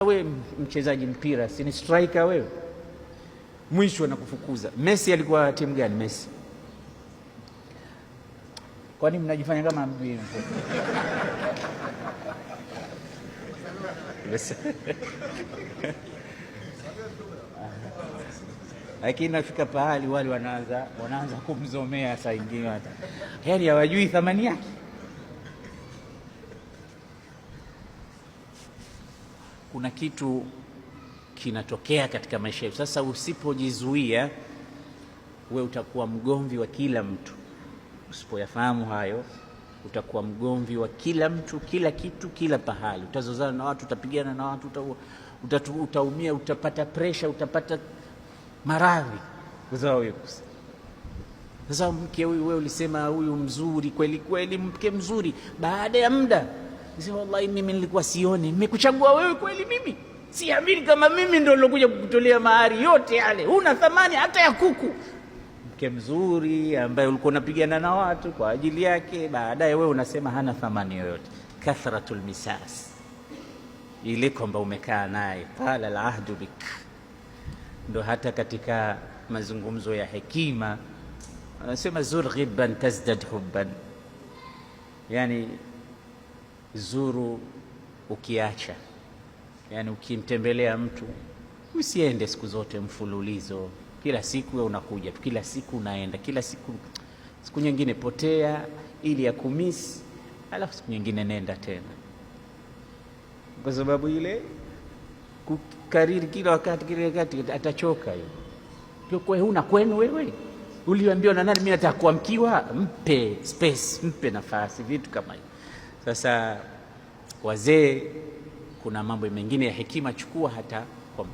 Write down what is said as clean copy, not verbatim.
Wewe mchezaji mpira, si ni striker wewe? Mwisho anakufukuza. Messi alikuwa timu gani Messi? Kwani mnajifanya kama mjui? Lakini nafika pahali wale wanaanza kumzomea saa ingine hata. Yaani hawajui thamani yake. Kuna kitu kinatokea katika maisha yetu. Sasa usipojizuia, we utakuwa mgomvi wa kila mtu. Usipoyafahamu hayo, utakuwa mgomvi wa kila mtu, kila kitu, kila pahali. Utazozana na watu, utapigana na watu, utaumia, utapata pressure, utapata maradhi. Sasa mke huyu, wewe ulisema huyu mzuri kweli kweli, mke mzuri. Baada ya muda sema wallahi, mimi nilikuwa sioni, nimekuchagua wewe kweli, mimi siamini kama mimi ndio nilokuja kukutolea mahari yote yale, una thamani hata ya kuku. Mke mzuri ambaye ulikuwa unapigana na watu kwa ajili yake, baadaye wewe unasema hana thamani yoyote. Kathratul misas, ile kwamba umekaa naye, qala al-ahdu bik. Ndo hata katika mazungumzo ya hekima anasema zur ghibban tazdad hubban, yani zuru ukiacha, yani ukimtembelea mtu usiende siku zote mfululizo. Kila siku wewe unakuja, kila siku unaenda, kila siku, siku nyingine potea ili ya kumisi, alafu siku nyingine nenda tena, kwa sababu ile kukariri kila wakati atachoka hiyo. Kwa hiyo una kwenu wewe, uliambiwa na nani mimi natakuwa mkiwa? Mpe space, mpe nafasi, vitu kama hivyo. Sasa wazee, kuna mambo mengine ya hekima chukua hata kwa